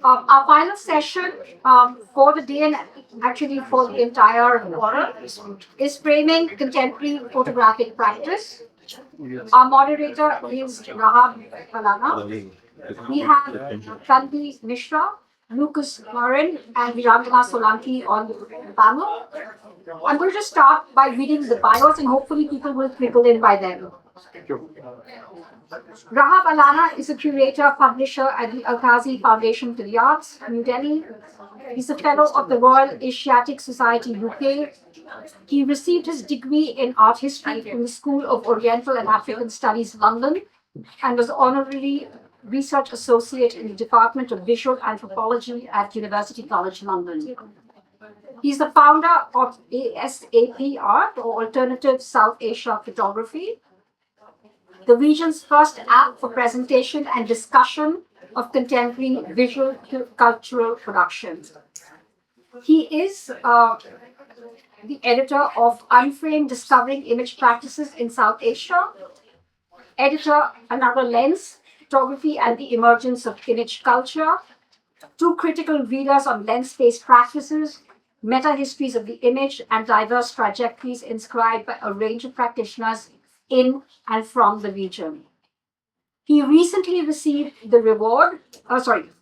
Our final session for the day and actually for the entire quarter is framing contemporary photographic practice. Our moderator is Rahaab Allana. We have Tanvi Mishra, Lucas Morin, and Solanki on the panel. I'm going to just start by reading the bios and hopefully people will trickle in by then. Rahaab Allana is a curator, publisher at the Al-Qazi Foundation for the Arts, New Delhi. He's a fellow of the Royal Asiatic Society, UK. He received his degree in art history from the School of Oriental and African Studies, London, and was honorary research associate in the Department of Visual Anthropology at University College London. He's the founder of ASAP Art, or Alternative South Asia Photography, the region's first app for presentation and discussion of contemporary visual cultural productions. He is the editor of Unframed Discovering Image Practices in South Asia, editor Another Lens, Photography and the Emergence of Image Culture, two critical readers on lens-based practices, meta-histories of the image, and diverse trajectories inscribed by a range of practitioners in and from the region. He recently received the award. The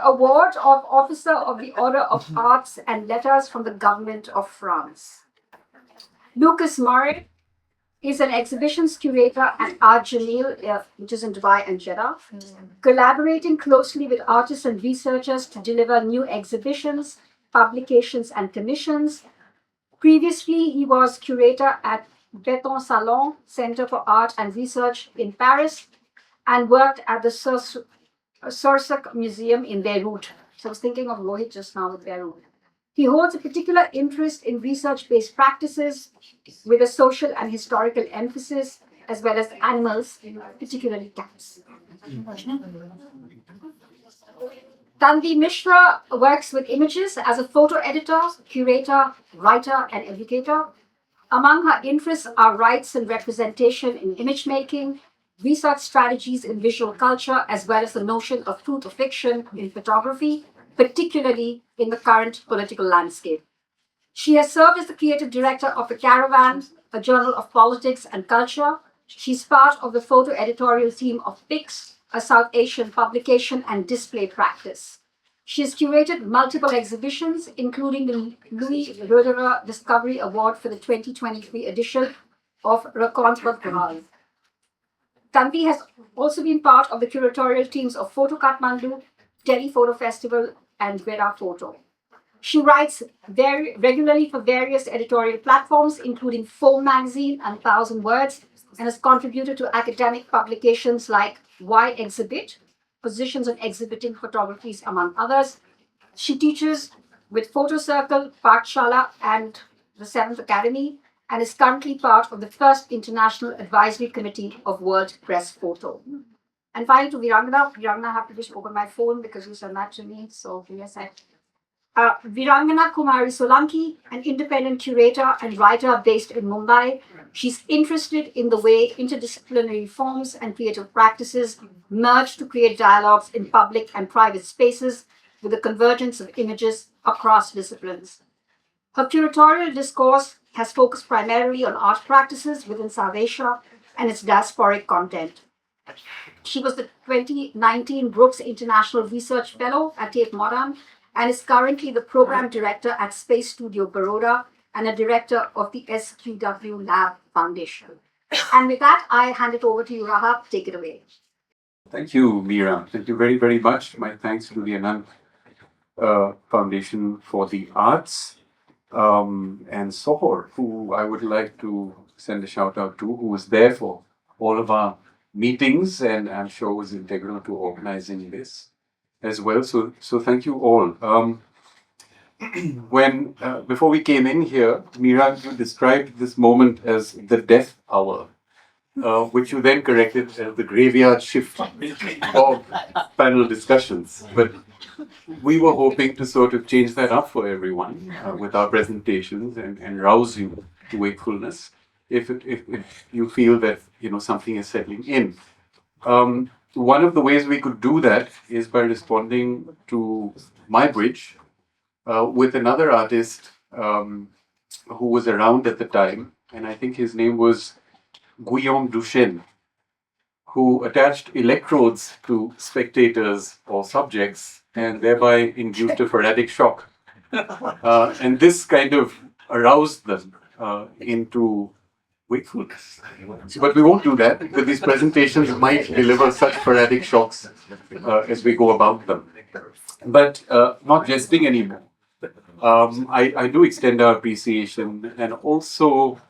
award of Officer of the Order of Arts and Letters from the Government of France. Lucas Morin is an exhibitions curator at Art Jameel, which is in Dubai and Jeddah, collaborating closely with artists and researchers to deliver new exhibitions, publications, and commissions. Previously, he was curator at Beton Salon Center for Art and Research in Paris and worked at the Sursak Museum in Beirut. So I was thinking of Rohit just now with Beirut. He holds a particular interest in research-based practices with a social and historical emphasis, as well as animals, particularly cats. Tanvi Mishra works with images as a photo editor, curator, writer, and educator. Among her interests are rights and representation in image making, research strategies in visual culture, as well as the notion of truth or fiction in photography, particularly in the current political landscape. She has served as the creative director of The Caravan, a journal of politics and culture. She's part of the photo editorial team of PIX, a South Asian publication and display practice. She has curated multiple exhibitions, including the Louis Roederer Discovery Award for the 2023 edition of Rencontre Grave. Tanvi has also been part of the curatorial teams of Photo Kathmandu, Delhi Photo Festival, and Greta Photo. She writes regularly for various editorial platforms, including Foam Magazine and 1,000 Words, and has contributed to academic publications like Why Exhibit, Positions on Exhibiting Photographies, among others. She teaches with Photo Circle, Pathshala, and the 7th Academy, and is currently part of the first International Advisory Committee of World Press Photo. And finally, to Veerangana. Veerangana, I have to just open my phone because you sent that to me. So give me a sec. Veeranganakumari Solanki, an independent curator and writer based in Mumbai. She's interested in the way interdisciplinary forms and creative practices merge to create dialogues in public and private spaces with the convergence of images across disciplines. Her curatorial discourse has focused primarily on art practices within South Asia and its diasporic content. She was the 2019 Brooks International Research Fellow at Tate Modern and is currently the program director at Space Studio Baroda and a director of the SQW Lab Foundation. And with that, I hand it over to you, Rahaab. Take it away. Thank you, Mira. Thank you very, very much. My thanks to the Anant Foundation for the Arts and Sohor, who I would like to send a shout out to, who was there for all of our meetings and I'm sure was integral to organizing this as well. So thank you all. Before we came in here, Mira, you described this moment as the death hour, which you then corrected as the graveyard shift of panel discussions. But we were hoping to sort of change that up for everyone with our presentations and rouse you to wakefulness. if you feel that something is settling in. One of the ways we could do that is by responding to my bridge with another artist who was around at the time, and I think his name was Guillaume Duchesne, who attached electrodes to spectators or subjects and thereby induced a sporadic shock. And this kind of aroused them into wakefulness. But we won't do that because these presentations might deliver such sporadic shocks as we go about them. But not jesting anymore. I do extend our appreciation and also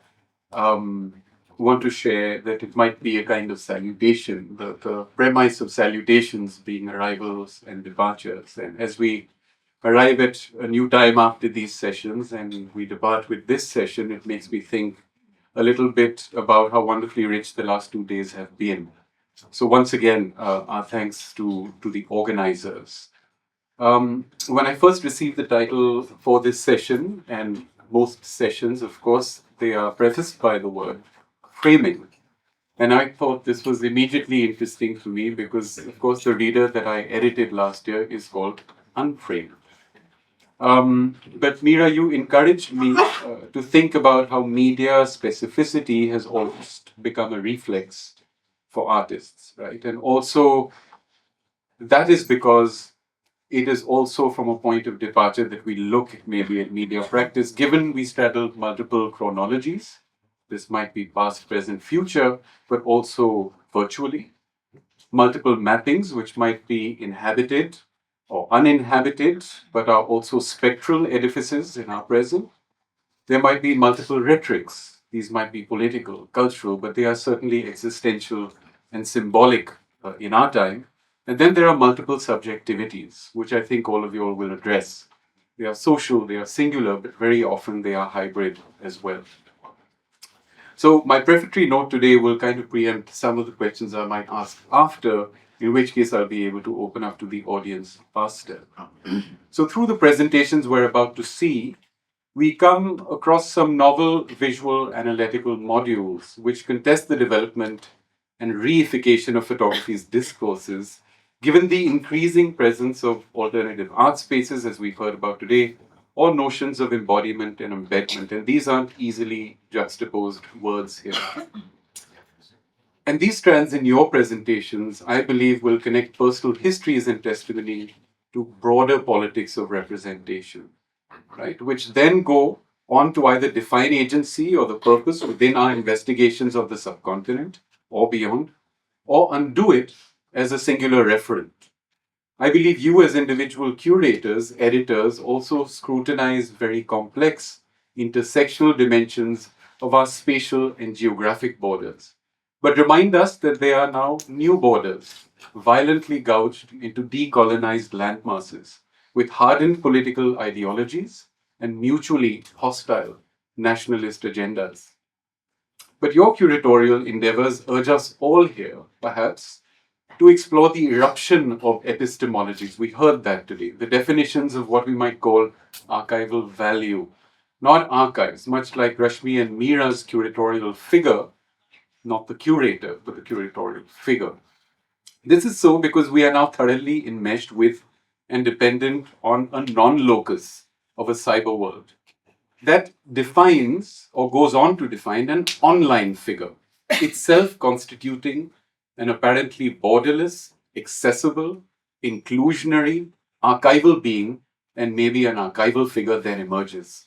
want to share that it might be a kind of salutation, the premise of salutations being arrivals and departures. And as we arrive at a new time after these sessions and we depart with this session, it makes me think a little bit about how wonderfully rich the last 2 days have been. So once again, our thanks to the organizers. When I first received the title for this session, and most sessions, of course, they are prefaced by the word framing. And I thought this was immediately interesting to me because, of course, the reader that I edited last year is called Unframed. But Mira, you encouraged me to think about how media specificity has almost become a reflex for artists, right? And also, that is because it is also from a point of departure that we look maybe at media practice, given we straddle multiple chronologies. This might be past, present, future, but also virtually. Multiple mappings, which might be inhabited or uninhabited, but are also spectral edifices in our present. There might be multiple rhetorics. These might be political, cultural, but they are certainly existential and symbolic in our time. And then there are multiple subjectivities, which I think all of you all will address. They are social, they are singular, but very often they are hybrid as well. So my prefatory note today will kind of preempt some of the questions I might ask after, in which case I'll be able to open up to the audience faster. So through the presentations we're about to see, we come across some novel visual analytical modules which contest the development and reification of photography's discourses, given the increasing presence of alternative art spaces, as we've heard about today, or notions of embodiment and embedment. And these aren't easily juxtaposed words here. And these strands in your presentations, I believe, will connect personal histories and testimony to broader politics of representation, right? Which then go on to either define agency or the purpose within our investigations of the subcontinent or beyond, or undo it as a singular referent. I believe you as individual curators, editors, also scrutinize very complex intersectional dimensions of our spatial and geographic borders, but remind us that they are now new borders, violently gouged into decolonized landmasses with hardened political ideologies and mutually hostile nationalist agendas. But your curatorial endeavors urge us all here, perhaps, to explore the eruption of epistemologies. We heard that today, the definitions of what we might call archival value, not archives, much like Rashmi and Mira's curatorial figure, not the curator, but the curatorial figure. This is so because we are now thoroughly enmeshed with and dependent on a non-locus of a cyber world that defines or goes on to define an online figure, itself constituting an apparently borderless, accessible, inclusionary, archival being, and maybe an archival figure then emerges.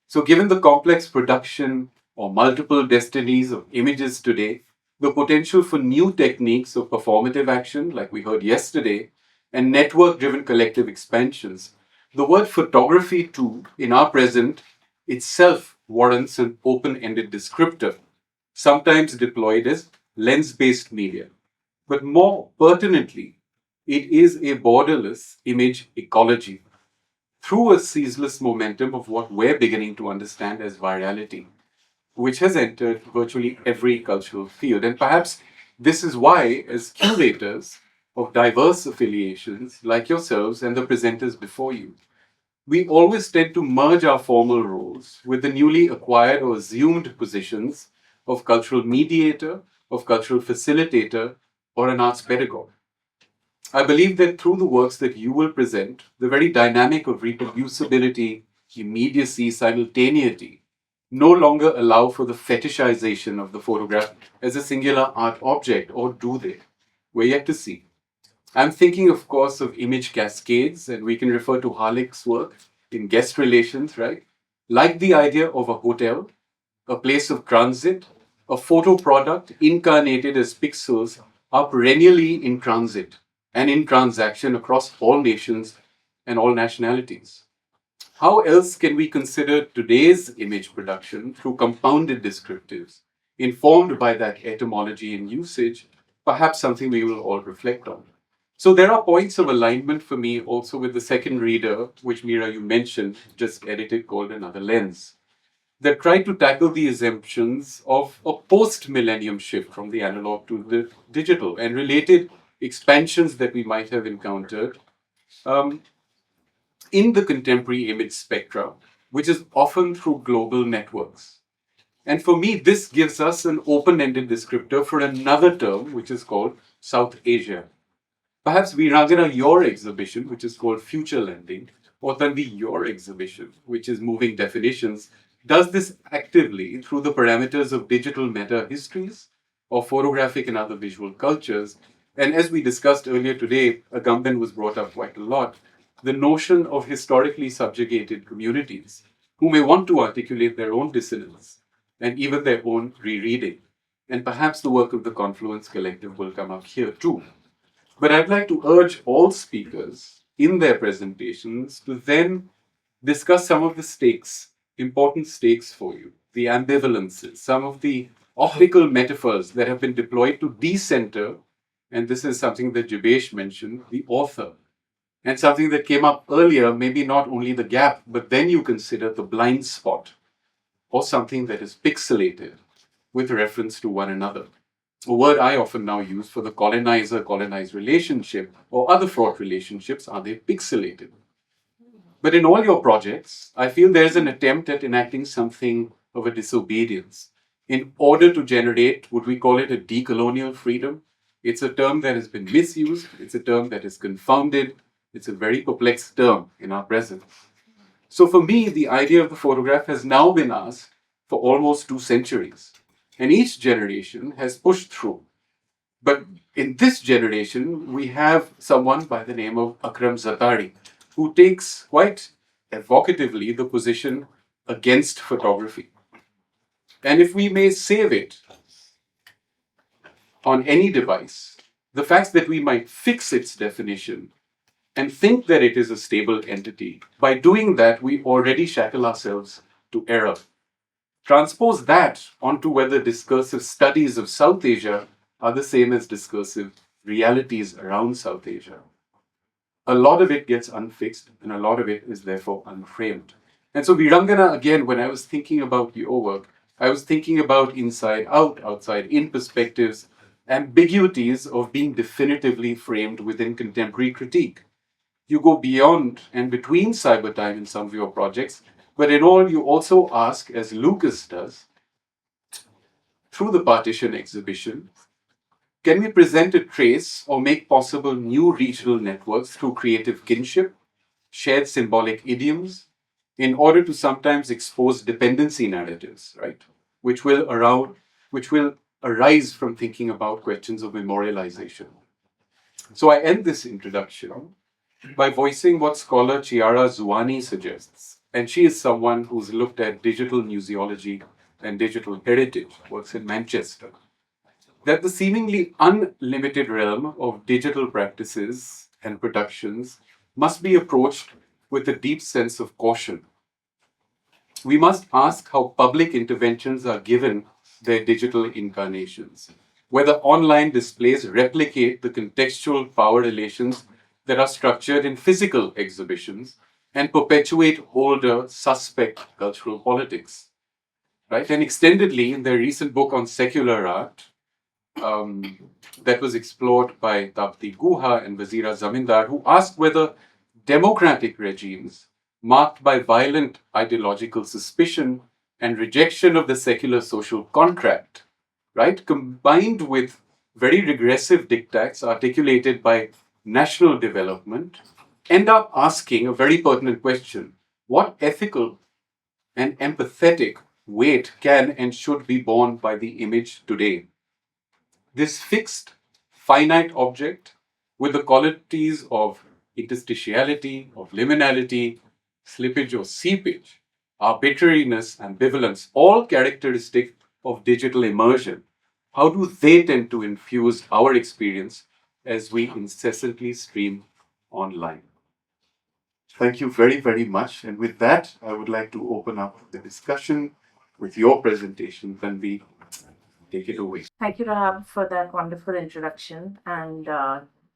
So given the complex production or multiple destinies of images today, the potential for new techniques of performative action, like we heard yesterday, and network-driven collective expansions, the word photography too, in our present, itself warrants an open-ended descriptor, sometimes deployed as lens-based media. But more pertinently, it is a borderless image ecology through a ceaseless momentum of what we're beginning to understand as virality, which has entered virtually every cultural field. And perhaps this is why, as curators of diverse affiliations like yourselves and the presenters before you, we always tend to merge our formal roles with the newly acquired or assumed positions of cultural mediator, of cultural facilitator, or an arts pedagogue. I believe that through the works that you will present, the very dynamic of reproducibility, immediacy, simultaneity, no longer allow for the fetishization of the photograph as a singular art object, or do they? We're yet to see. I'm thinking, of course, of image cascades, and we can refer to Harlick's work in guest relations, right? Like the idea of a hotel, a place of transit, a photo product incarnated as pixels are perennially in transit and in transaction across all nations and all nationalities. How else can we consider today's image production through compounded descriptives, informed by that etymology and usage, perhaps something we will all reflect on? So there are points of alignment for me also with the second reader, which Mira, you mentioned, just edited, called Another Lens, that try to tackle the assumptions of a post-millennium shift from the analog to the digital and related expansions that we might have encountered um, in the contemporary image spectra, which is often through global networks. And for me, this gives us an open-ended descriptor for another term, which is called South Asia. Perhaps Veerangana, your exhibition, which is called Future Lending, or Tanvi, your exhibition, which is Moving Definitions, does this actively through the parameters of digital meta histories or photographic and other visual cultures. And as we discussed earlier today, Agamben was brought up quite a lot, the notion of historically subjugated communities who may want to articulate their own dissonance and even their own rereading. And perhaps the work of the Confluence Collective will come up here too. But I'd like to urge all speakers in their presentations to then discuss some of the stakes, important stakes for you, the ambivalences, some of the optical metaphors that have been deployed to decenter, and this is something that Jibesh mentioned, the author. And something that came up earlier, maybe not only the gap, but then you consider the blind spot, or something that is pixelated with reference to one another. A word I often now use for the colonizer-colonized relationship or other fraught relationships, are they pixelated? But in all your projects, I feel there's an attempt at enacting something of a disobedience in order to generate, would we call it a decolonial freedom? It's a term that has been misused. It's a term that is confounded. It's a very complex term in our present. So for me, the idea of the photograph has now been asked for almost 2 centuries. And each generation has pushed through. But in this generation, we have someone by the name of Akram Zatari, who takes quite evocatively the position against photography. And if we may save it on any device, the fact that we might fix its definition and think that it is a stable entity, by doing that, we already shackle ourselves to error. Transpose that onto whether discursive studies of South Asia are the same as discursive realities around South Asia. A lot of it gets unfixed, and a lot of it is therefore unframed. And so Veerangana, again, when I was thinking about your work, I was thinking about inside out, outside in perspectives, ambiguities of being definitively framed within contemporary critique. You go beyond and between cyber time in some of your projects, but in all, you also ask, as Lucas does, through the partition exhibition, can we present a trace or make possible new regional networks through creative kinship, shared symbolic idioms, in order to sometimes expose dependency narratives, right? Which will arise from thinking about questions of memorialization. So I end this introduction by voicing what scholar Chiara Zuani suggests. And she is someone who's looked at digital museology and digital heritage, works in Manchester. That the seemingly unlimited realm of digital practices and productions must be approached with a deep sense of caution. We must ask how public interventions are given their digital incarnations, whether online displays replicate the contextual power relations that are structured in physical exhibitions and perpetuate older, suspect cultural politics. Right? And extendedly, in their recent book on secular art, that was explored by Tapti Guha and Wazira Zamindar, who asked whether democratic regimes marked by violent ideological suspicion and rejection of the secular social contract, right, combined with very regressive dictates articulated by national development, end up asking a very pertinent question: what ethical and empathetic weight can and should be borne by the image today? This fixed, finite object with the qualities of interstitiality, of liminality, slippage or seepage, arbitrariness, ambivalence, all characteristic of digital immersion. How do they tend to infuse our experience as we incessantly stream online? Thank you very, very much. And with that, I would like to open up the discussion with your presentation. Tanvi, take it away. Thank you, Rahaab, for that wonderful introduction. And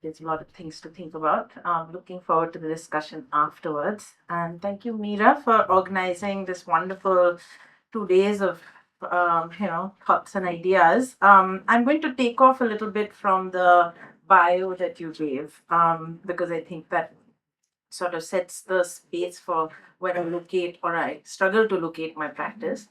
there's a lot of things to think about. Looking forward to the discussion afterwards. And thank you, Mira, for organizing this wonderful 2 days of thoughts and ideas. I'm going to take off a little bit from the bio that you gave, because I think that sort of sets the space for where I locate or I struggle to locate my practice.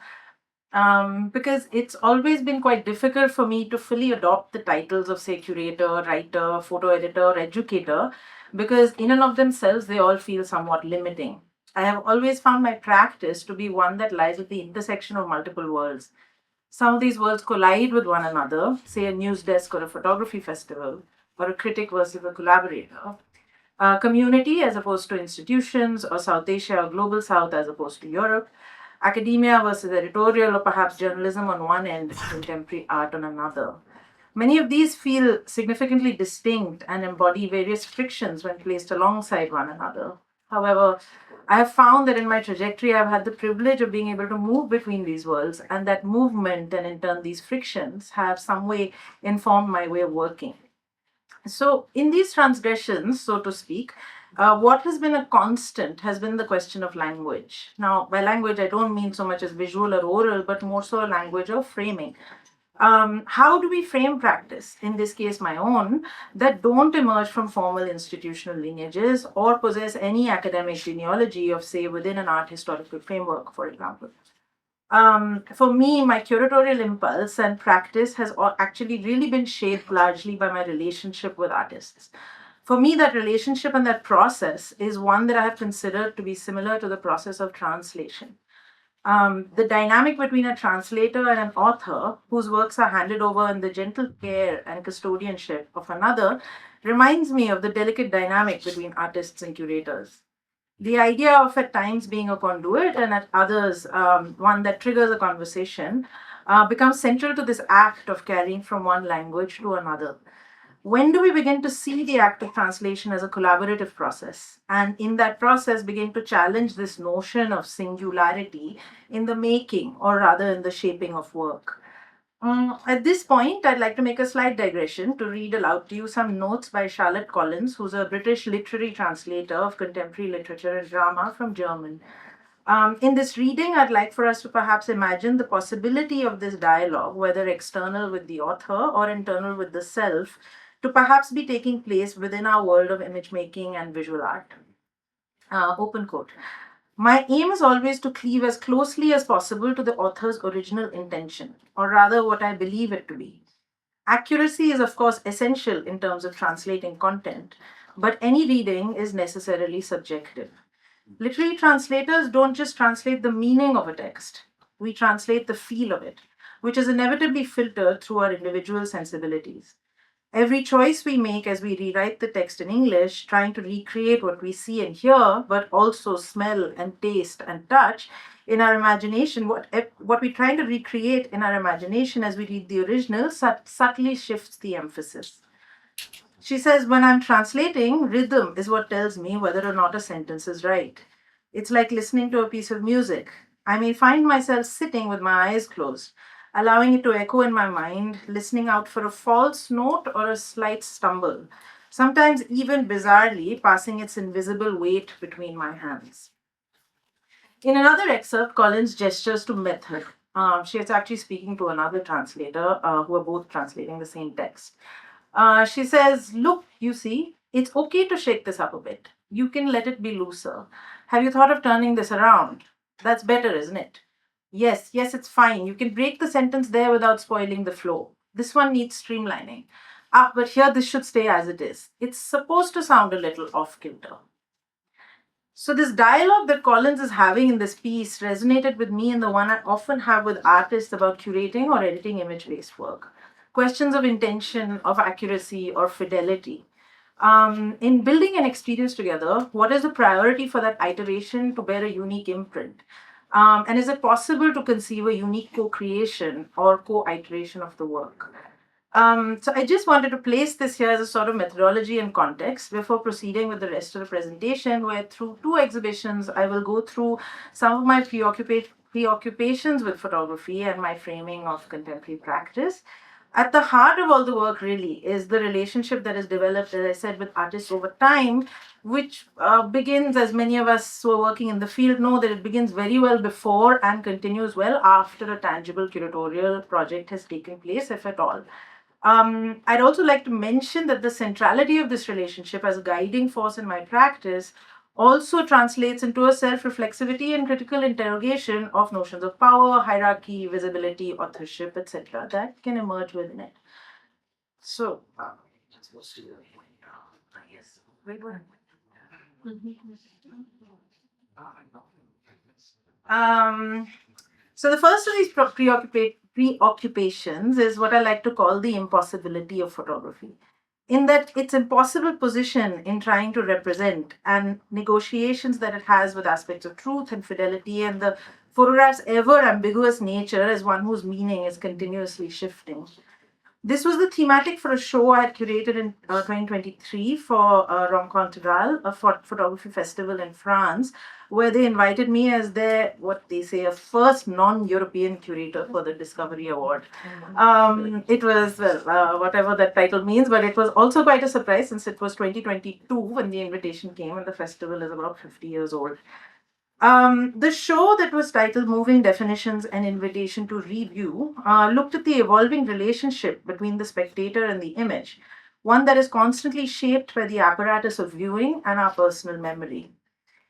Because it's always been quite difficult for me to fully adopt the titles of, say, curator, writer, photo editor, or educator, because in and of themselves, they all feel somewhat limiting. I have always found my practice to be one that lies at the intersection of multiple worlds. Some of these worlds collide with one another, say a news desk or a photography festival, or a critic versus a collaborator. Community as opposed to institutions, or South Asia or Global South as opposed to Europe. Academia versus editorial, or perhaps journalism on one end, contemporary art on another. Many of these feel significantly distinct and embody various frictions when placed alongside one another. However, I have found that in my trajectory, I've had the privilege of being able to move between these worlds, and that movement and in turn these frictions have some way informed my way of working. So, in these transgressions, so to speak, what has been a constant has been the question of language. Now, by language, I don't mean so much as visual or oral, but more so a language of framing. How do we frame practice, in this case my own, that don't emerge from formal institutional lineages or possess any academic genealogy of, say, within an art historical framework, for example? For me, my curatorial impulse and practice has actually really been shaped largely by my relationship with artists. For me, that relationship and that process is one that I have considered to be similar to the process of translation. The dynamic between a translator and an author, whose works are handed over in the gentle care and custodianship of another, reminds me of the delicate dynamic between artists and curators. The idea of at times being a conduit and at others one that triggers a conversation becomes central to this act of carrying from one language to another. When do we begin to see the act of translation as a collaborative process, and in that process begin to challenge this notion of singularity in the making, or rather in the shaping of work? At this point, I'd like to make a slight digression to read aloud to you some notes by Charlotte Collins, who's a British literary translator of contemporary literature and drama from German. In this reading, I'd like for us to perhaps imagine the possibility of this dialogue, whether external with the author or internal with the self, to perhaps be taking place within our world of image making and visual art. Open quote. My aim is always to cleave as closely as possible to the author's original intention, or rather what I believe it to be. Accuracy is, of course, essential in terms of translating content, but any reading is necessarily subjective. Literary translators don't just translate the meaning of a text, we translate the feel of it, which is inevitably filtered through our individual sensibilities. Every choice we make as we rewrite the text in English, trying to recreate what we see and hear, but also smell and taste and touch in our imagination, what we're trying to recreate in our imagination as we read the original subtly shifts the emphasis. She says, when I'm translating, rhythm is what tells me whether or not a sentence is right. It's like listening to a piece of music. I may find myself sitting with my eyes closed, allowing it to echo in my mind, listening out for a false note or a slight stumble, sometimes even bizarrely passing its invisible weight between my hands. In another excerpt, Collins gestures to method. She is actually speaking to another translator who are both translating the same text. She says, look, you see, it's okay to shake this up a bit. You can let it be looser. Have you thought of turning this around? That's better, isn't it? Yes, it's fine. You can break the sentence there without spoiling the flow. This one needs streamlining. But here this should stay as it is. It's supposed to sound a little off kilter. So this dialogue that Collins is having in this piece resonated with me and the one I often have with artists about curating or editing image-based work. Questions of intention, of accuracy, or fidelity. In building an experience together, what is the priority for that iteration to bear a unique imprint? And is it possible to conceive a unique co-creation or co-iteration of the work? So I just wanted to place this here as a sort of methodology and context before proceeding with the rest of the presentation, where through two exhibitions, I will go through some of my preoccupations with photography and my framing of contemporary practice. At the heart of all the work really is the relationship that is developed, as I said, with artists over time, which begins, as many of us who are working in the field know, that it begins very well before and continues well after a tangible curatorial project has taken place, if at all. I'd also like to mention that the centrality of this relationship as a guiding force in my practice also translates into a self-reflexivity and critical interrogation of notions of power, hierarchy, visibility, authorship, etc. that can emerge within it. So, yes. So the first of these preoccupations is what I like to call the impossibility of photography, in that its impossible position in trying to represent and negotiations that it has with aspects of truth and fidelity, and the photograph's ever ambiguous nature as one whose meaning is continuously shifting. This was the thematic for a show I had curated in 2023 for Curatorial, a photography festival in France, where they invited me as their, what they say, a first non-European curator for the Discovery Award. It was, whatever that title means, but it was also quite a surprise since it was 2022 when the invitation came and the festival is about 50 years old. The show that was titled Moving Definitions: An Invitation to Review looked at the evolving relationship between the spectator and the image, one that is constantly shaped by the apparatus of viewing and our personal memory.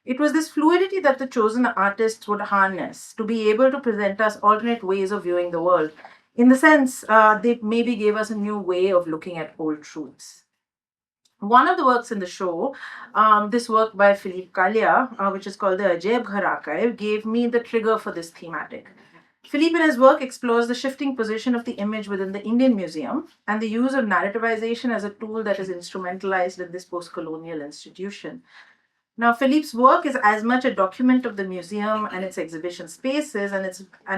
It was this fluidity that the chosen artists would harness to be able to present us alternate ways of viewing the world. In the sense, they maybe gave us a new way of looking at old truths. One of the works in the show, this work by Philippe Kalia, which is called the Ajaib Ghar Archive, gave me the trigger for this thematic. Philippe in his work explores the shifting position of the image within the Indian Museum and the use of narrativization as a tool that is instrumentalized in this post-colonial institution. Now, Philippe's work is as much a document of the museum and its exhibition spaces and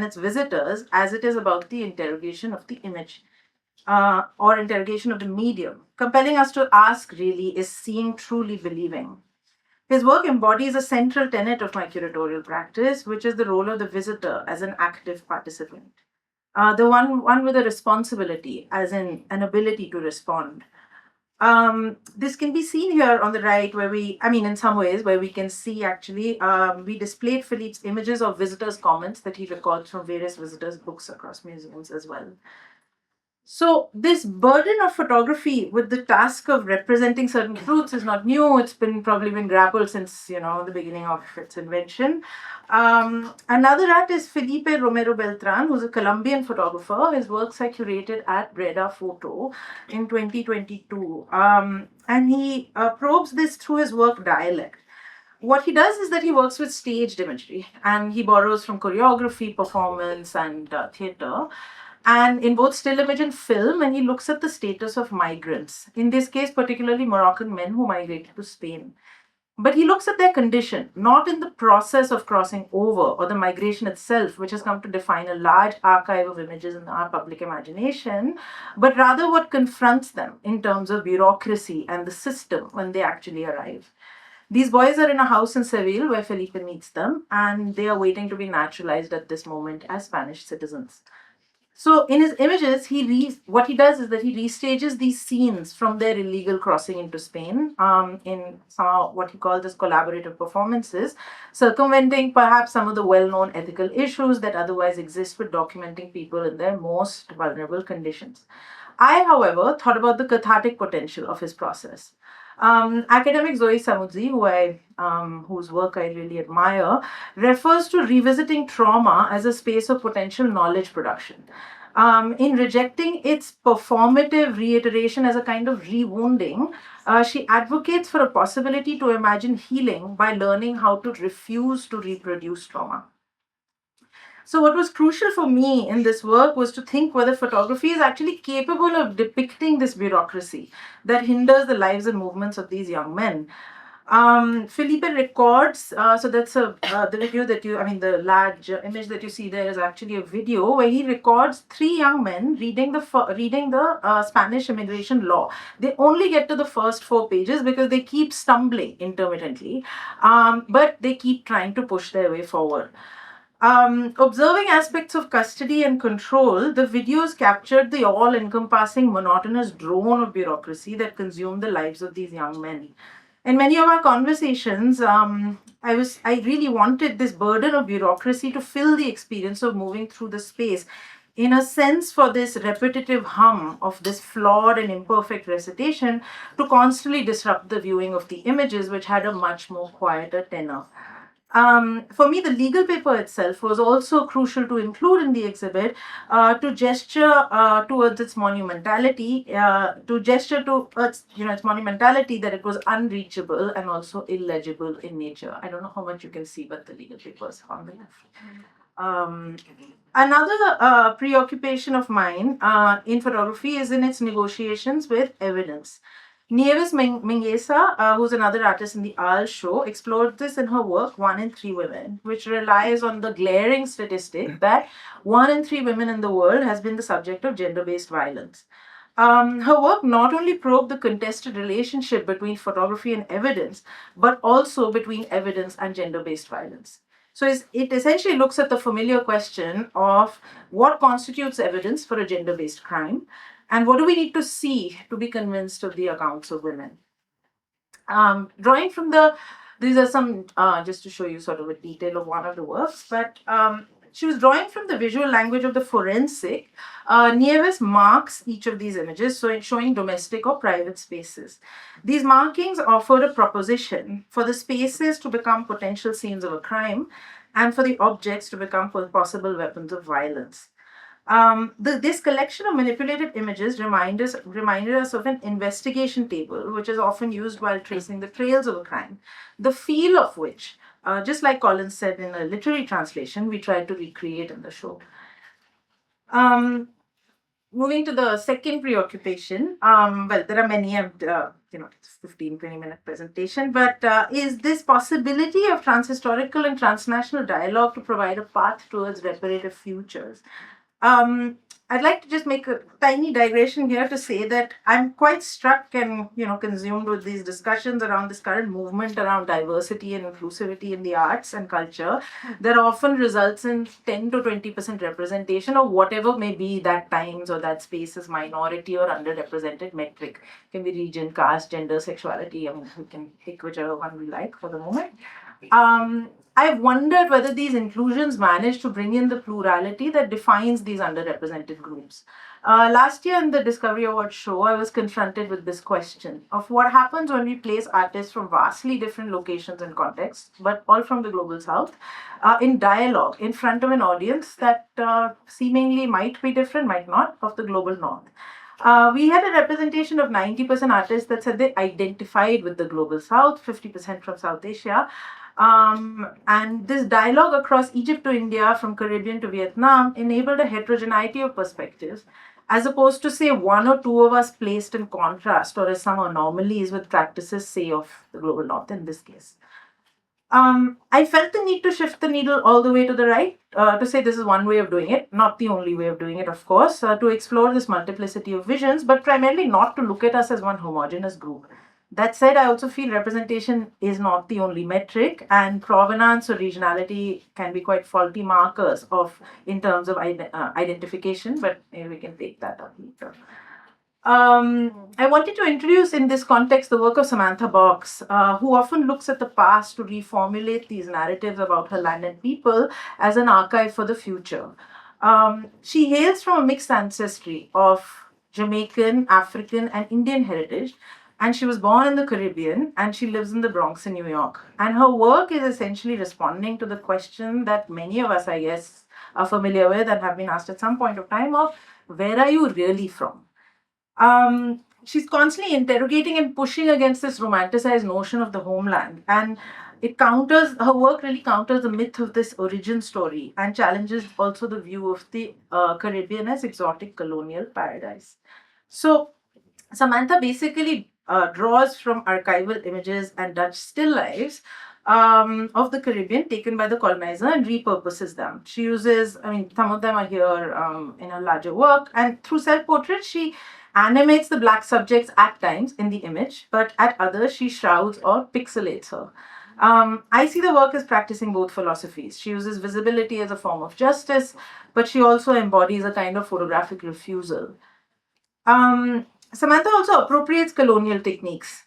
its visitors as it is about the interrogation of the image. Or interrogation of the medium. Compelling us to ask really is seeing truly believing. His work embodies a central tenet of my curatorial practice, which is the role of the visitor as an active participant. The one with a responsibility, as in an ability to respond. This can be seen here on the right, where in some ways, where we can see actually, we displayed Philippe's images of visitors' comments that he records from various visitors' books across museums as well. So this burden of photography with the task of representing certain truths is not new. It's probably been grappled since the beginning of its invention. Another artist, Felipe Romero Beltran, who's a Colombian photographer. His works are curated at Breda Photo in 2022, and he probes this through his work Dialect. What he does is that he works with staged imagery, and he borrows from choreography, performance, and theater. And in both still image and film, and he looks at the status of migrants, in this case, particularly Moroccan men who migrated to Spain. But he looks at their condition, not in the process of crossing over or the migration itself, which has come to define a large archive of images in our public imagination, but rather what confronts them in terms of bureaucracy and the system when they actually arrive. These boys are in a house in Seville where Felipe meets them, and they are waiting to be naturalized at this moment as Spanish citizens. So in his images, what he does is that he restages these scenes from their illegal crossing into Spain in some what he calls as collaborative performances, circumventing perhaps some of the well-known ethical issues that otherwise exist with documenting people in their most vulnerable conditions. I, however, thought about the cathartic potential of his process. Academic Zoe Samudzi, whose work I really admire, refers to revisiting trauma as a space of potential knowledge production. In rejecting its performative reiteration as a kind of rewounding, she advocates for a possibility to imagine healing by learning how to refuse to reproduce trauma. So, what was crucial for me in this work was to think whether photography is actually capable of depicting this bureaucracy that hinders the lives and movements of these young men. Felipe records, so that's the video that the large image that you see there is actually a video where he records 3 young men reading the Spanish immigration law. They only get to the first 4 pages because they keep stumbling intermittently, but they keep trying to push their way forward. Observing aspects of custody and control, the videos captured the all-encompassing monotonous drone of bureaucracy that consumed the lives of these young men. In many of our conversations, I really wanted this burden of bureaucracy to fill the experience of moving through the space, in a sense for this repetitive hum of this flawed and imperfect recitation to constantly disrupt the viewing of the images, which had a much more quieter tenor. For me, the legal paper itself was also crucial to include in the exhibit, to gesture towards its monumentality, its monumentality, that it was unreachable and also illegible in nature. I don't know how much you can see, but the legal paper is on the left. Another preoccupation of mine in photography is in its negotiations with evidence. Nieves Mingueza, who's another artist in the AL show, explored this in her work 1 in 3 Women, which relies on the glaring statistic that 1 in 3 women in the world has been the subject of gender-based violence. Her work not only probed the contested relationship between photography and evidence, but also between evidence and gender-based violence. So it essentially looks at the familiar question of what constitutes evidence for a gender-based crime, and what do we need to see to be convinced of the accounts of women? Drawing from these are some, just to show you sort of a detail of one of the works, but she was drawing from the visual language of the forensic. Nieves marks each of these images, so showing domestic or private spaces. These markings offered a proposition for the spaces to become potential scenes of a crime and for the objects to become possible weapons of violence. This collection of manipulated images reminded us of an investigation table, which is often used while tracing the trails of a crime, the feel of which, just like Collins said in a literary translation, we tried to recreate in the show. Moving to the second preoccupation, well, there are many, it's 15-20 minute presentation, but is this possibility of transhistorical and transnational dialogue to provide a path towards reparative futures. I'd like to just make a tiny digression here to say that I'm quite struck and consumed with these discussions around this current movement around diversity and inclusivity in the arts and culture that often results in 10 to 20% representation of whatever may be that times or that space's minority or underrepresented metric. It can be region, caste, gender, sexuality. We can pick whichever one we like for the moment. I've wondered whether these inclusions manage to bring in the plurality that defines these underrepresented groups. Last year in the Discovery Award show, I was confronted with this question of what happens when we place artists from vastly different locations and contexts, but all from the Global South, in dialogue in front of an audience that seemingly might be different, might not, of the Global North. We had a representation of 90% artists that said they identified with the Global South, 50% from South Asia. And this dialogue across Egypt to India, from Caribbean to Vietnam, enabled a heterogeneity of perspectives, as opposed to, say, 1 or 2 of us placed in contrast or as some anomalies with practices, say, of the Global North in this case. I felt the need to shift the needle all the way to the right, to say this is one way of doing it, not the only way of doing it, of course, to explore this multiplicity of visions, but primarily not to look at us as one homogeneous group. That said, I also feel representation is not the only metric, and provenance or regionality can be quite faulty markers in terms of identification, but maybe we can take that up later. I wanted to introduce in this context the work of Samantha Box, who often looks at the past to reformulate these narratives about her land and people as an archive for the future. She hails from a mixed ancestry of Jamaican, African, and Indian heritage, And she was born in the Caribbean and she lives in the Bronx in New York. And her work is essentially responding to the question that many of us, I guess, are familiar with and have been asked at some point of time of, where are you really from? She's constantly interrogating and pushing against this romanticized notion of the homeland. And her work really counters the myth of this origin story and challenges also the view of the Caribbean as exotic colonial paradise. So Samantha basically draws from archival images and Dutch still lifes of the Caribbean taken by the colonizer and repurposes them. She uses, some of them are here in a larger work, and through self-portrait, she animates the black subjects at times in the image, but at others, she shrouds or pixelates her. I see the work as practicing both philosophies. She uses visibility as a form of justice, but she also embodies a kind of photographic refusal. Samantha also appropriates colonial techniques,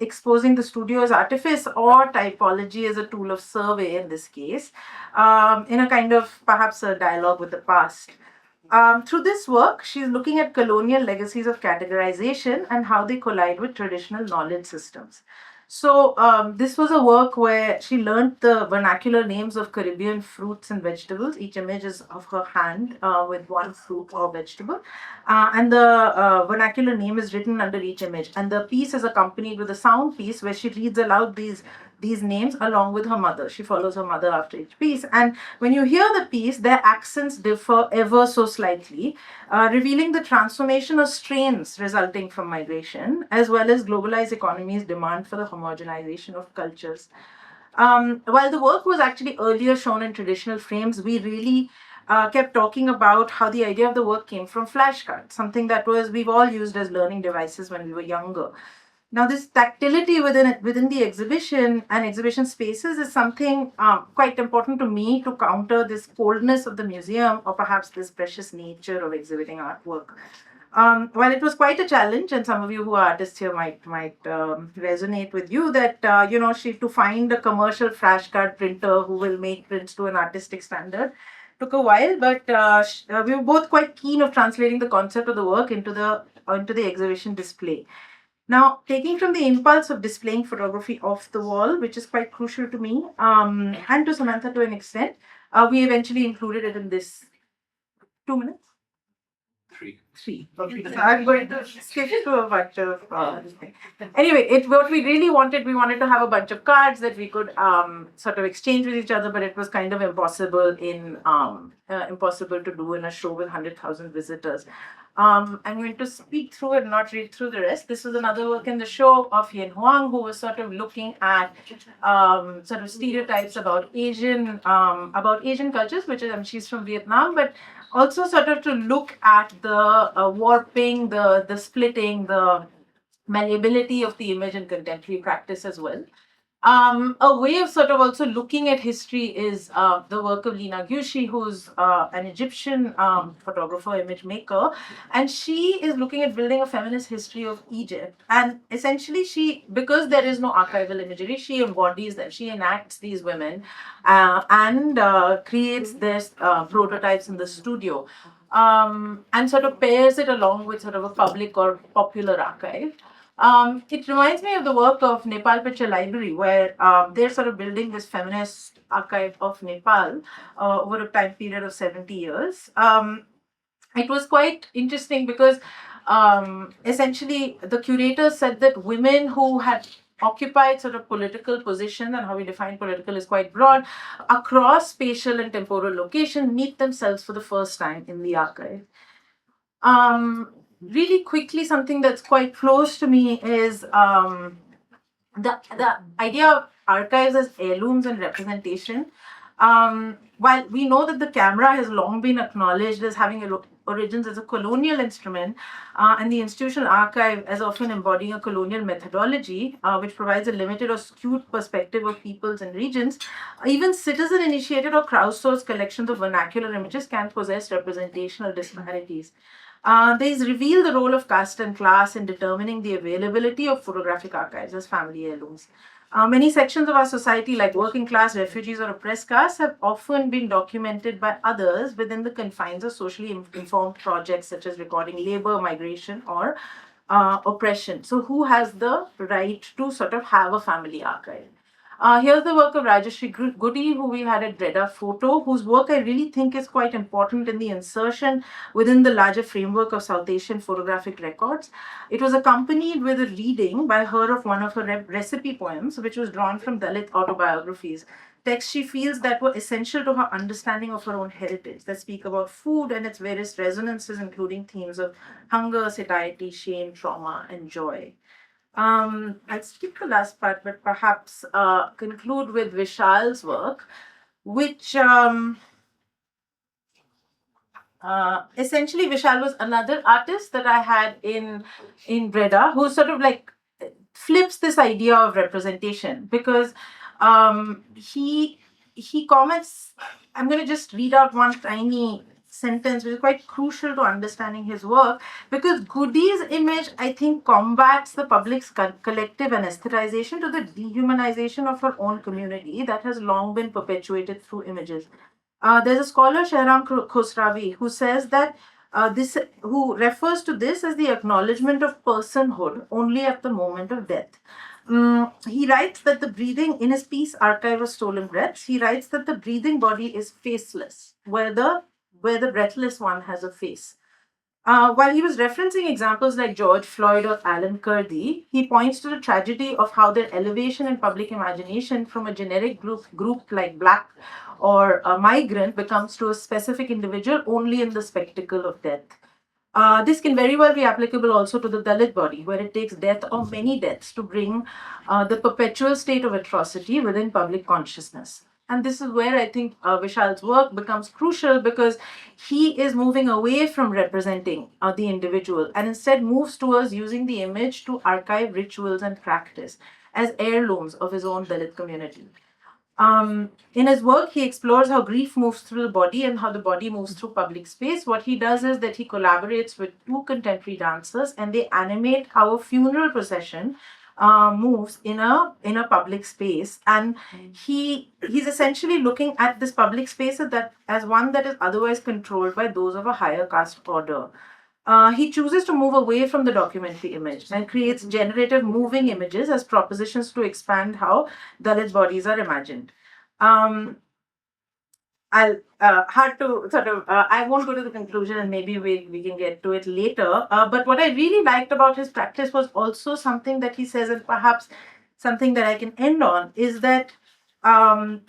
exposing the studio as artifice or typology as a tool of survey in this case, in a kind of perhaps a dialogue with the past. Through this work, she's looking at colonial legacies of categorization and how they collide with traditional knowledge systems. So this was a work where she learned the vernacular names of Caribbean fruits and vegetables. Each image is of her hand with one fruit or vegetable. And the vernacular name is written under each image. And the piece is accompanied with a sound piece where she reads aloud these names along with her mother. She follows her mother after each piece. And when you hear the piece, their accents differ ever so slightly, revealing the transformation of strains resulting from migration, as well as globalized economies' demand for the homogenization of cultures. While the work was actually earlier shown in traditional frames, we really kept talking about how the idea of the work came from flashcards, something that we've all used as learning devices when we were younger. Now, this tactility within the exhibition and exhibition spaces is something quite important to me to counter this coldness of the museum or perhaps this precious nature of exhibiting artwork. While it was quite a challenge, and some of you who are artists here might resonate with you that to find a commercial flashcard printer who will make prints to an artistic standard took a while, but we were both quite keen of translating the concept of the work into the exhibition display. Now, taking from the impulse of displaying photography off the wall, which is quite crucial to me and to Samantha to an extent, we eventually included it in this 2 minutes. Three. Okay. So I'm going to skip through a bunch of anyway. What we really wanted, we wanted to have a bunch of cards that we could sort of exchange with each other, but it was kind of impossible to do in a show with 100,000 visitors. I'm going to speak through and not read through the rest. This was another work in the show of Yen Huang, who was sort of looking at sort of stereotypes about Asian cultures, which is she's from Vietnam, but also sort of to look at the warping, the splitting, the malleability of the image in contemporary practice as well. A way of sort of also looking at history is the work of Lina Gyushi, who's an Egyptian photographer, image maker, and she is looking at building a feminist history of Egypt. And essentially, because there is no archival imagery, she embodies them. She enacts these women and creates their prototypes in the studio, and sort of pairs it along with sort of a public or popular archive. It reminds me of the work of Nepal Picture Library, where they're sort of building this feminist archive of Nepal over a time period of 70 years. It was quite interesting because essentially the curators said that women who had occupied sort of political position, and how we define political is quite broad, across spatial and temporal location, meet themselves for the first time in the archive. Really quickly, something that's quite close to me is the idea of archives as heirlooms and representation. While we know that the camera has long been acknowledged as having origins as a colonial instrument, and the institutional archive as often embodying a colonial methodology, which provides a limited or skewed perspective of peoples and regions, even citizen-initiated or crowdsourced collections of vernacular images can possess representational disparities. These reveal the role of caste and class in determining the availability of photographic archives as family heirlooms. Many sections of our society, like working class, refugees, or oppressed castes, have often been documented by others within the confines of socially informed projects such as recording labor, migration, or oppression. So who has the right to sort of have a family archive? Here's the work of Rajashri Goody, who we had at Reda Photo, whose work I really think is quite important in the insertion within the larger framework of South Asian photographic records. It was accompanied with a reading by her of one of her recipe poems, which was drawn from Dalit autobiographies. Texts she feels that were essential to her understanding of her own heritage, that speak about food and its various resonances, including themes of hunger, satiety, shame, trauma, and joy. I'll skip the last part, but perhaps conclude with Vishal's work, which essentially Vishal was another artist that I had in Breda, who sort of like flips this idea of representation, because he comments. I'm going to just read out one tiny sentence which is quite crucial to understanding his work, because Goody's image, I think, combats the public's collective anesthetization to the dehumanization of her own community that has long been perpetuated through images. There's a scholar, Shahram Khosravi, who says that who refers to this as the acknowledgement of personhood only at the moment of death. He writes that the breathing, in his piece Archive of Stolen Breaths, he writes that the breathing body is faceless, where the breathless one has a face. While he was referencing examples like George Floyd or Alan Kurdi, he points to the tragedy of how their elevation in public imagination from a generic group like Black or a migrant becomes to a specific individual only in the spectacle of death. This can very well be applicable also to the Dalit body, where it takes death or many deaths to bring the perpetual state of atrocity within public consciousness. And this is where I think Vishal's work becomes crucial, because he is moving away from representing the individual and instead moves towards using the image to archive rituals and practice as heirlooms of his own Dalit community. In his work, he explores how grief moves through the body and how the body moves through public space. What he does is that he collaborates with two contemporary dancers, and they animate how a funeral procession moves in a public space, and he's essentially looking at this public space as one that is otherwise controlled by those of a higher caste order. He chooses to move away from the documentary image and creates generative moving images as propositions to expand how Dalit bodies are imagined. I'll hard to sort of I won't go to the conclusion, and maybe we can get to it later. But what I really liked about his practice was also something that he says, and perhaps something that I can end on, is that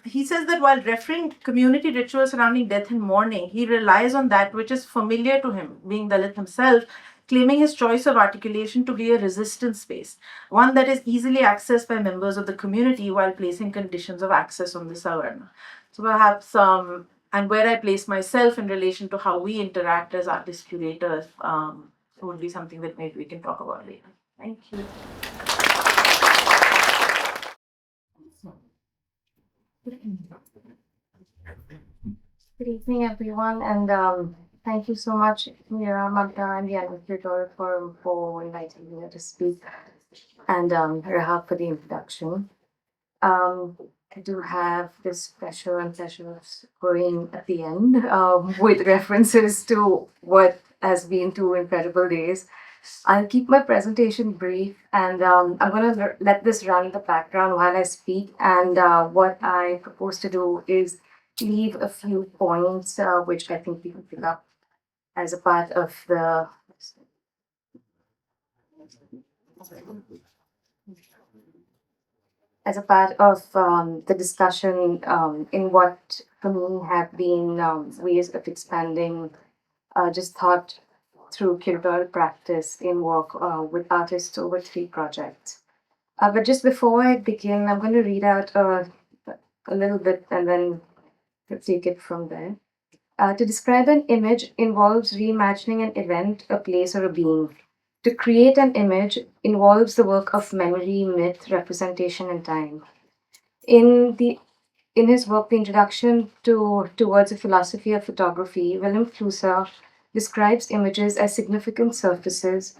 he says that while referring community rituals surrounding death and mourning, he relies on that which is familiar to him, being Dalit himself, claiming his choice of articulation to be a resistance space, one that is easily accessed by members of the community while placing conditions of access on the Savarna. So perhaps, and where I place myself in relation to how we interact as artist curators would be something that maybe we can talk about later. Thank you. Good evening, everyone, and thank you so much, Mira, Magda, and the Curatorial Forum for inviting me to speak, and Rahaab for the introduction. I do have this special and pleasure of going at the end with references to what has been 2 incredible days. I'll keep my presentation brief, and I'm going to let this run in the background while I speak. And what I propose to do is leave a few points which I think we can pick up as a part of the discussion in what for me have been ways of expanding just thought through curatorial practice in work with artists over 3 projects. But just before I begin, I'm going to read out a little bit and then take it from there. To describe an image involves reimagining an event, a place, or a being. To create an image involves the work of memory, myth, representation, and time. In his work, The Introduction Towards a Philosophy of Photography, Willem Flusser describes images as significant surfaces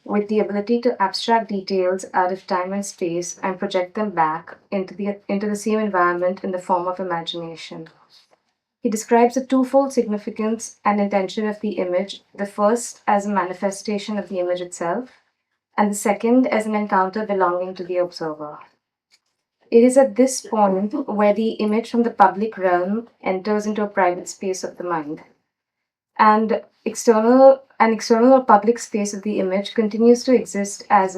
with the ability to abstract details out of time and space and project them back into the same environment in the form of imagination. He describes the twofold significance and intention of the image, the first as a manifestation of the image itself, and the second as an encounter belonging to the observer. It is at this point where the image from the public realm enters into a private space of the mind. And external or public space of the image continues to exist as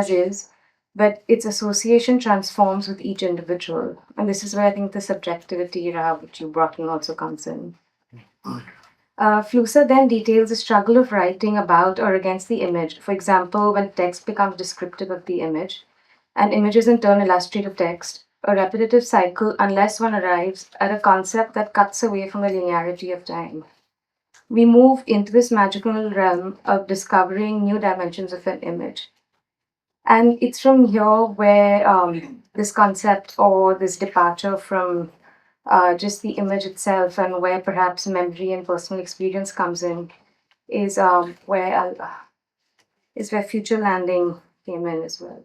is, but its association transforms with each individual. And this is where I think the subjectivity, Rahaab, which you brought in, also comes in. Flusser then details the struggle of writing about or against the image. For example, when text becomes descriptive of the image, and images in turn illustrate a text, a repetitive cycle unless one arrives at a concept that cuts away from the linearity of time. We move into this magical realm of discovering new dimensions of an image. And it's from here where this concept or this departure from just the image itself and where perhaps memory and personal experience comes in is where future landing came in as well.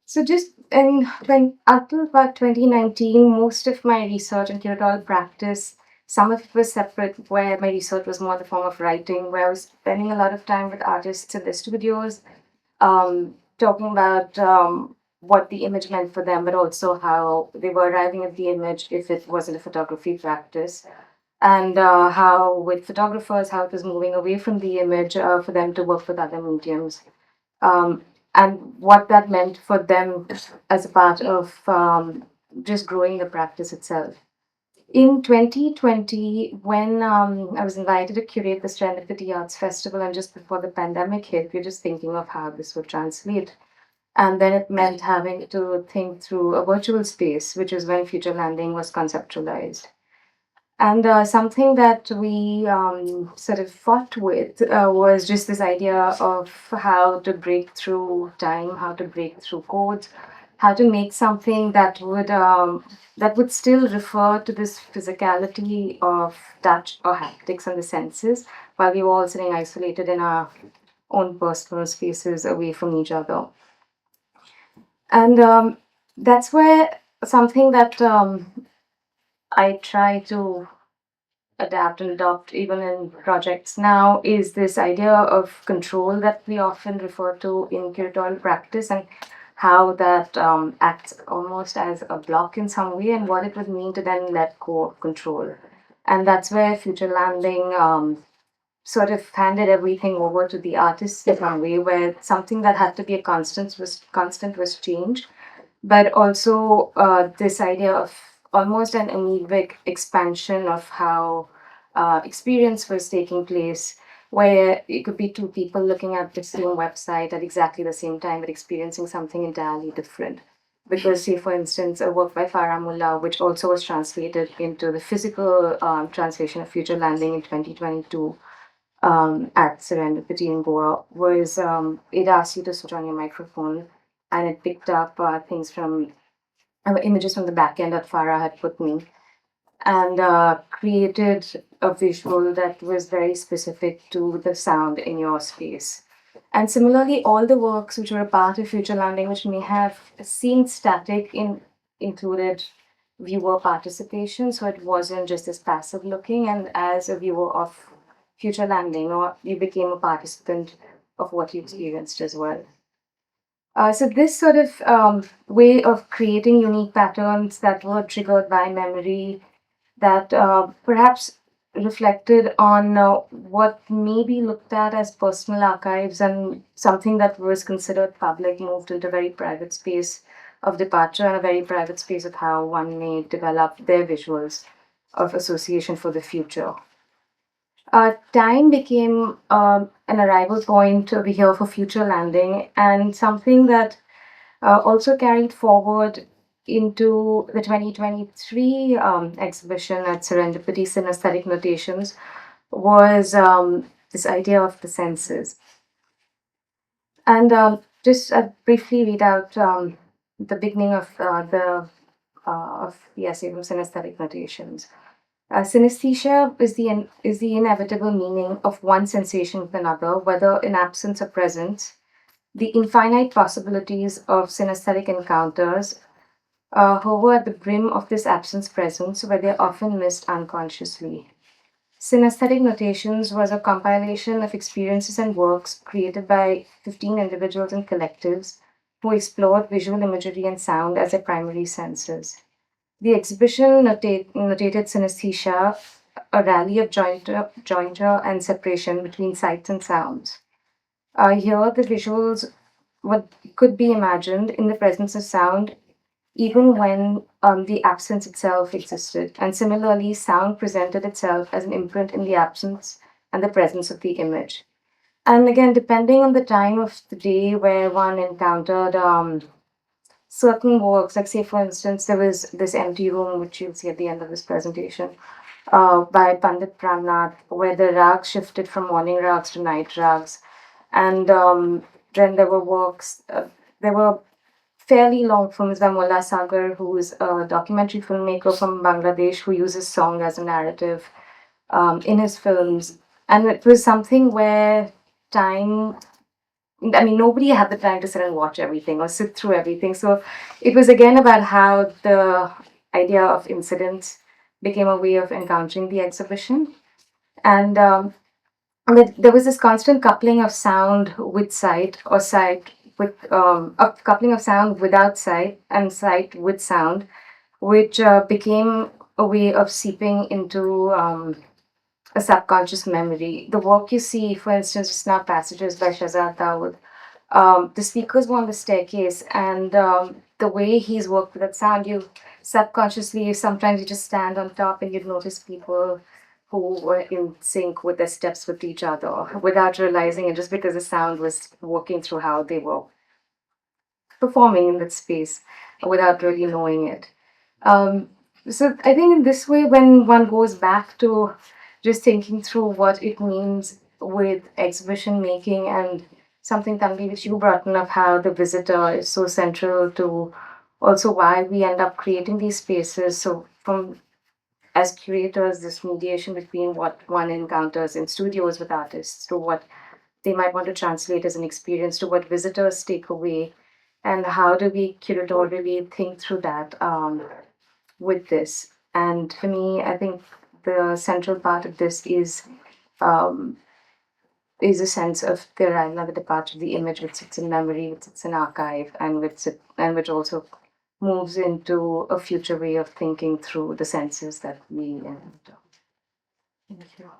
So just until about 2019, most of my research and curatorial practice, some of it was separate, where my research was more in the form of writing, where I was spending a lot of time with artists in their studios, talking about what the image meant for them, but also how they were arriving at the image if it wasn't a photography practice. And how with photographers, how it was moving away from the image for them to work with other mediums. And what that meant for them as a part of just growing the practice itself. In 2020, when I was invited to curate the Serendipity Arts Festival, and just before the pandemic hit, we were just thinking of how this would translate. And then it meant having to think through a virtual space, which is when Future Landing was conceptualized. And something that we sort of fought with was just this idea of how to break through time, how to break through codes, how to make something that would still refer to this physicality of touch or haptics and the senses, while we were all sitting isolated in our own personal spaces away from each other. And that's where something that I try to adapt and adopt even in projects now is this idea of control that we often refer to in curatorial practice, and how that acts almost as a block in some way, and what it would mean to then let go of control. And that's where Future Landing sort of handed everything over to the artists in some way, where something that had to be a constant was change, but also this idea of almost an amoebic expansion of how experience was taking place, where it could be two people looking at the same website at exactly the same time, but experiencing something entirely different. Because, say, for instance, a work by Farah Mullah, which also was translated into the physical translation of Future Landing in 2022 at Serendipity in Goa, was it asked you to switch on your microphone, and it picked up things from images from the back end that Farah had put me, and created a visual that was very specific to the sound in your space. And similarly, all the works which were a part of Future Landing, which may have seemed static, included viewer participation. So it wasn't just this passive looking, and as a viewer of Future Landing, or you became a participant of what you experienced as well. So this sort of way of creating unique patterns that were triggered by memory, that perhaps reflected on what may be looked at as personal archives, and something that was considered public moved into a very private space of departure, and a very private space of how one may develop their visuals of association for the future. Time became an arrival point over here for Future Landing, and something that also carried forward into the 2023 exhibition at Serendipity Synesthetic Notations was this idea of the senses. And just briefly read out the beginning of the essay from Synesthetic Notations. Synesthesia is the inevitable meaning of one sensation with another, whether in absence or presence, the infinite possibilities of synesthetic encounters hover at the brim of this absence presence, where they're often missed unconsciously. Synesthetic Notations was a compilation of experiences and works created by 15 individuals and collectives who explored visual imagery and sound as their primary senses. The exhibition notated synesthesia, a rally of jointure and separation between sights and sounds. Here, the visuals what could be imagined in the presence of sound, even when the absence itself existed. And similarly, sound presented itself as an imprint in the absence and the presence of the image. And again, depending on the time of the day where one encountered certain works, like say for instance, there was this empty room, which you'll see at the end of this presentation, by Pandit Pramnath, where the rags shifted from morning rags to night rags. And then there were works, there were fairly long films by Mullah Sagar, who is a documentary filmmaker from Bangladesh who uses song as a narrative in his films. And it was something where time, I mean, nobody had the time to sit and watch everything or sit through everything. So it was again about how the idea of incidents became a way of encountering the exhibition. And but there was this constant coupling of sound with sight, or sight with a coupling of sound without sight and sight with sound, which became a way of seeping into a subconscious memory. The work you see, for instance, just now Passages by Shahzad Dawood, the speakers were on the staircase, and the way he's worked with that sound, you subconsciously, sometimes you just stand on top and you'd notice people who were in sync with their steps with each other without realizing it, just because the sound was working through how they were performing in that space without really knowing it. So I think in this way, when one goes back to just thinking through what it means with exhibition making, and something, Tanvi, which you brought in, of how the visitor is so central to also why we end up creating these spaces. So from as curators, this mediation between what one encounters in studios with artists to what they might want to translate as an experience to what visitors take away, and how do we curatorially think through that with this. And for me, I think the central part of this um, is a sense of the arrival, the departure of the image, which sits in memory, which sits in archive, and which also moves into a future way of thinking through the senses that we encounter. Thank you.